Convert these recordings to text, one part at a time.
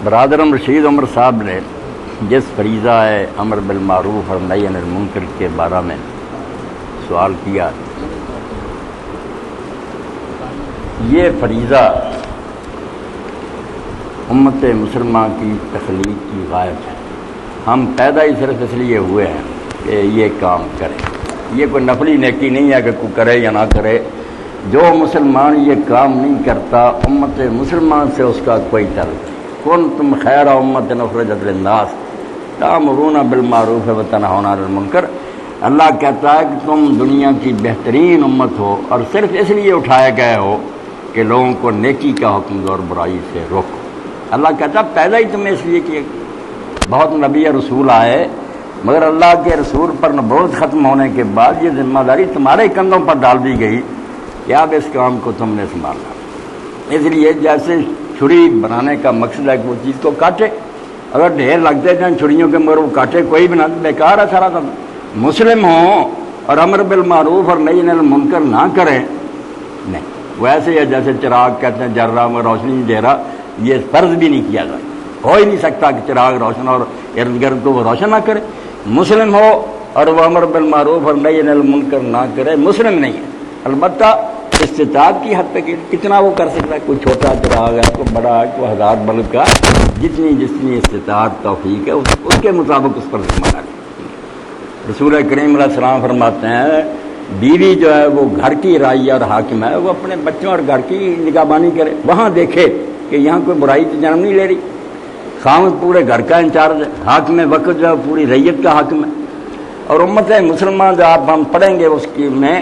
برادرم رشید عمر صاحب نے جس فریضہ ہے امر بالمعروف اور نہی عن المنکر کے بارے میں سوال کیا، یہ فریضہ امت مسلمہ کی تخلیق کی غایت ہے۔ ہم پیدا ہی صرف اس لیے ہوئے ہیں کہ یہ کام کریں، یہ کوئی نفلی نیکی نہیں ہے کہ کوئی کرے یا نہ کرے۔ جو مسلمان یہ کام نہیں کرتا امت مسلمان سے اس کا کوئی تعلق نہیں۔ کنتم خیر امت اخرجت للناس تأمرون بالمعروف وتنہون عن المنکر، اللہ کہتا ہے کہ تم دنیا کی بہترین امت ہو اور صرف اس لیے اٹھائے گئے ہو کہ لوگوں کو نیکی کا حکم دو اور برائی سے روکو۔ اللہ کہتا ہے پیدا ہی تمہیں اس لیے کہ بہت نبی رسول آئے، مگر اللہ کے رسول پر نبوت ختم ہونے کے بعد یہ ذمہ داری تمہارے کندھوں پر ڈال دی گئی کہ اب اس کام کو تم نے سنبھالنا۔ اس لیے جیسے چھری بنانے کا مقصد ہے کہ وہ چیز کو کاٹے، اگر ڈھیر لگتے جائیں چھریوں کے مگر وہ کاٹے کوئی بھی نہ، بیکار ہے سارا کام۔ مسلم ہوں اور امر بالمعروف اور نہی عن المنکر نہ کریں، نہیں، ویسے ہی جیسے چراغ کہتے ہیں جل رہا میں روشنی نہیں دے رہا، یہ فرض بھی نہیں کیا گیا، ہو ہی نہیں سکتا کہ چراغ روشن اور ارد گرد کو وہ روشن نہ کرے۔ مسلم ہو اور وہ امر بالمعروف اور نہی عن المنکر نہ کرے، مسلم نہیں ہے۔ البتہ استطاعت کی حد تک کتنا وہ کر سکتا ہے، کوئی چھوٹا چراغ ہے، کوئی بڑا ہے، کوئی 1000 بلب کا، جتنی استطاعت توفیق ہے اس کے مطابق اس پر ذمہ داری۔ رسول کریم علیہ السلام فرماتے ہیں بیوی جو ہے وہ گھر کی راعیہ اور حاکم ہے، وہ اپنے بچوں اور گھر کی نگہبانی کرے، وہاں دیکھے کہ یہاں کوئی برائی تو جنم نہیں لے رہی۔ خاوند پورے گھر کا انچارج ہے، حاکم وقت جو ہے پوری رعیت کا حاکم ہے۔ اور امت مسلمان جو آپ ہم پڑھیں گے اس کی میں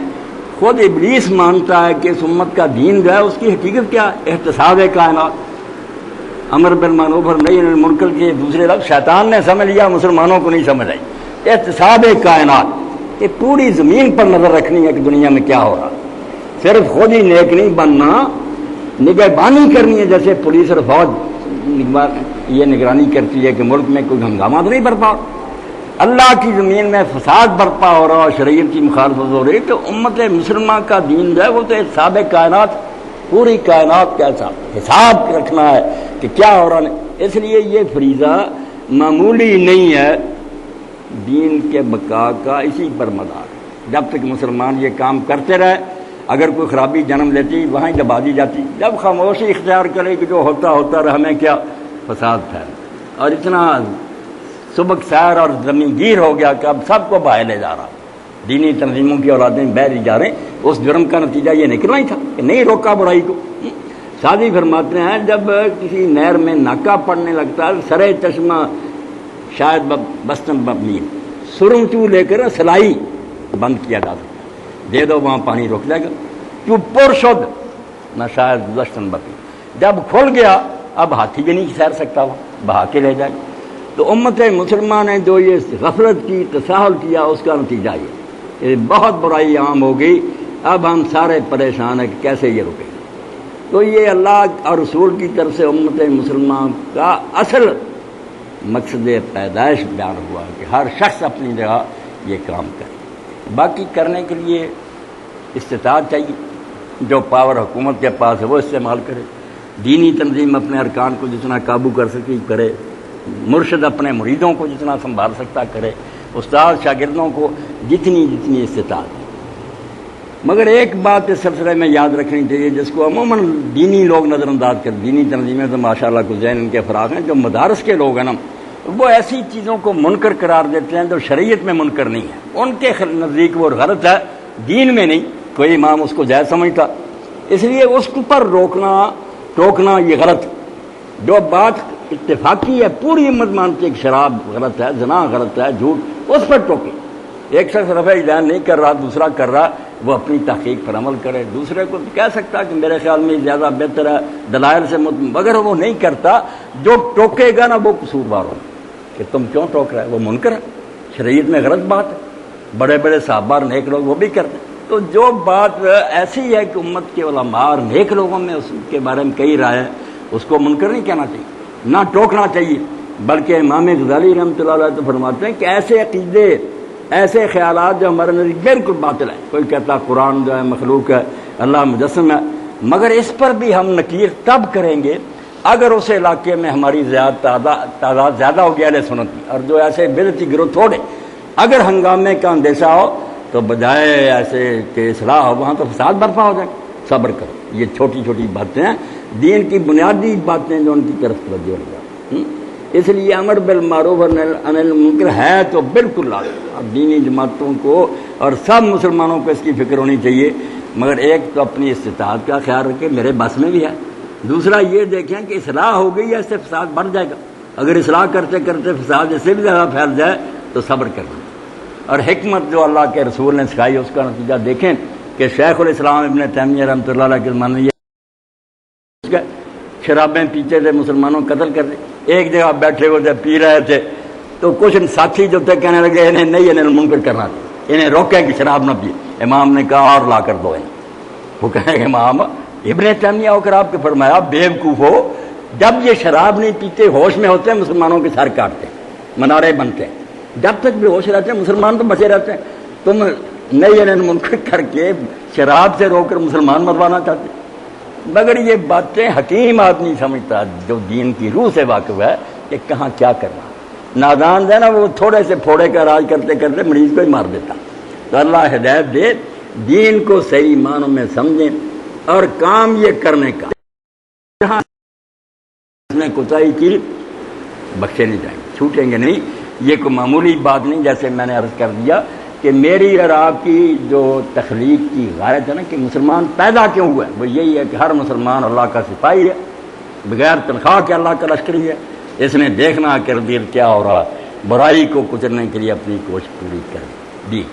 خود ابلیس مانتا ہے کہ اس امت کا دین جو ہے اس کی حقیقت کیا ہے، احتساب کائنات۔ امر بالمعروف اور نہی عن المنکر کے دوسرے لفظ شیطان نے سمجھ لیا، مسلمانوں کو نہیں سمجھ آئی۔ احتساب کائنات، یہ پوری زمین پر نظر رکھنی ہے کہ دنیا میں کیا ہو رہا، صرف خود ہی نیک نہیں بننا، نگہبانی کرنی ہے، جیسے پولیس اور فوج یہ نگرانی کرتی ہے کہ ملک میں کوئی ہنگامہ تو نہیں برپا، اللہ کی زمین میں فساد برپا ہو رہا اور شریعت کی مخالفت ہو رہی، تو امت مسلمہ کا دین جو ہے وہ تو احتساب کائنات، پوری کائنات کا حساب رکھنا ہے کہ کیا ہو رہا ہے۔ اس لیے یہ فریضہ معمولی نہیں ہے، دین کے بقا کا اسی پر مدار ہے۔ جب تک مسلمان یہ کام کرتے رہے، اگر کوئی خرابی جنم لیتی وہیں دبا دی جاتی، جب خاموشی اختیار کرے کہ جو ہوتا ہوتا رہا، ہمیں کیا، فساد پھیل اور اتنا سبک سیر اور زمین گیر ہو گیا کہ اب سب کو بہائے لے جا رہا، دینی تنظیموں کی اولادیں بہہ دی جا رہے ہیں۔ اس جرم کا نتیجہ یہ نکلنا ہی تھا کہ نہیں روکا برائی کو۔ سادی فرماتے ہیں جب کسی نہر میں ناکا پڑنے لگتا ہے، سرے چشمہ شاید بستن مبنی سرم چو لے کر سلائی بند کیا جا سکتا، دے دو وہاں پانی روک جائے گا، جو پر شد نہ شاید بستن بپی، جب کھل گیا اب ہاتھی بھی نہیں سیر سکتا، وہ بہا کے لے جائے گا۔ تو امت مسلمہ نے جو یہ غفلت کی، تساہل کیا، اس کا نتیجہ یہ بہت برائی عام ہو گئی۔ اب ہم سارے پریشان ہیں کہ کیسے یہ رکے۔ تو یہ اللہ اور رسول کی طرف سے امت مسلمہ کا اصل مقصد پیدائش بیان ہوا کہ ہر شخص اپنی جگہ یہ کام کرے، باقی کرنے کے لیے استطاعت چاہیے، جو پاور حکومت کے پاس ہے وہ استعمال کرے، دینی تنظیم اپنے ارکان کو جتنا قابو کر سکتی کرے، مرشد اپنے مریدوں کو جتنا سنبھال سکتا کرے، استاد شاگردوں کو جتنی استطاعت ہے۔ مگر ایک بات اس سلسلے میں یاد رکھنی چاہیے جس کو عموماً دینی لوگ نظر انداز کر، دینی تنظیمیں تو ماشاءاللہ کو ذہن ان کے فراغ ہیں، جو مدارس کے لوگ ہیں نا وہ ایسی چیزوں کو منکر قرار دیتے ہیں جو شریعت میں منکر نہیں ہے، ان کے نزدیک وہ غلط ہے، دین میں نہیں، کوئی امام اس کو جائز سمجھتا، اس لیے اس پر ٹوکنا یہ غلط۔ جو بات اتفاقی ہے پوری امت مانتی ہے کہ شراب غلط ہے، زنا غلط ہے، جھوٹ، اس پر ٹوکے۔ ایک شخص رفع دین نہیں کر رہا، دوسرا کر رہا، وہ اپنی تحقیق پر عمل کرے، دوسرے کو کہہ سکتا کہ میرے خیال میں زیادہ بہتر ہے دلائل سے مگر وہ نہیں کرتا، جو ٹوکے گا نا وہ قصوروار ہوگا کہ تم کیوں ٹوک رہے، وہ منکر ہے، شریعت میں غلط بات ہے، بڑے بڑے صحابہ نیک لوگ وہ بھی کرتے ہیں۔ تو جو بات ایسی ہے کہ امت کے علماء اور نیک لوگوں میں اس کے بارے میں کئی رائے ہیں، اس کو منکر نہیں کہنا چاہیے، نہ ٹوکنا چاہیے، بلکہ امام غزالی رحمۃ اللہ علیہ تو فرماتے ہیں کہ ایسے عقیدے، ایسے خیالات جو ہمارے نزدیک بالکل باطل ہیں، کوئی کہتا قرآن جو ہے مخلوق ہے، اللہ مجسم ہے، مگر اس پر بھی ہم نکیر تب کریں گے اگر اس علاقے میں ہماری تعداد زیادہ ہو گیا اہل سنت کی، اور جو ایسے بدعتی گروہ تھوڑے، اگر ہنگامے کا اندیشہ ہو تو بجائے ایسے کہ اصلاح ہو وہاں تو فساد برپا ہو جائے. صبر کرو. یہ چھوٹی چھوٹی باتیں ہیں، دین کی بنیادی باتیں جو ان کی طرف توجہ ہو جائے. اس لیے امر بالمعروف اور نہی عن المنکر ہے تو بالکل لازم. اب دینی جماعتوں کو اور سب مسلمانوں کو اس کی فکر ہونی چاہیے، مگر ایک تو اپنی استطاعت کا خیال رکھے، میرے بس میں بھی ہے. دوسرا یہ دیکھیں کہ اصلاح ہو گئی ہے، اس سے فساد بڑھ جائے گا. اگر اصلاح کرتے کرتے فساد اس سے بھی زیادہ پھیل جائے تو صبر کرنا. اور حکمت جو اللہ کے رسول نے سکھائی اس کا نتیجہ دیکھیں کہ شیخ الاسلام ابن تیمیہ رحمۃ اللہ علیہ کے زمانے میں یہ شرابیں پیتے تھے، مسلمانوں کو قتل کر دے. ایک جگہ بیٹھے ہوئے تھے، پی رہے تھے، تو کچھ ساتھی جو تھے کہنے لگے انہیں نہیں، انہیں منکر کرنا تھا، انہیں روکیں کہ شراب نہ پیے. امام نے کہا اور لا کر دو. وہ کہیں کہ امام ابن تیمیہ ہو کر آپ کے فرمایا بیوقوف ہو، جب یہ شراب نہیں پیتے ہوش میں ہوتے ہیں مسلمانوں کے سر کاٹتے ہیں، منارے بنتے ہیں. جب تک بھی ہوش رہتے ہیں مسلمان تو بچے رہتے ہیں. تم نہیں انہیں منکر کر کے شراب سے روک کر مسلمان مروانا چاہتے. مگر یہ باتیں حکیم آدمی سمجھتا جو دین کی روح سے واقف ہے کہ کہاں کیا کرنا. نادان ہے نا، وہ تھوڑے سے پھوڑے کا علاج کرتے کرتے مریض کو ہی مار دیتا. تو اللہ ہدایت دے، دین کو صحیح معنوں میں سمجھیں اور کام یہ کرنے کا. جہاں اس نے کوتاہی کی بخشے نہیں جائیں گے، چھوٹیں گے نہیں. یہ کوئی معمولی بات نہیں. جیسے میں نے عرض کر دیا کہ میری اور آپ کی جو تخلیق کی غایت ہے نا کہ مسلمان پیدا کیوں ہوا ہے، وہ یہی ہے کہ ہر مسلمان اللہ کا سپاہی ہے، بغیر تنخواہ کے اللہ کا لشکری ہے. اس نے دیکھنا کہ ردیر کیا ہو رہا، برائی کو کچلنے کے لیے اپنی کوشش پوری کر دی.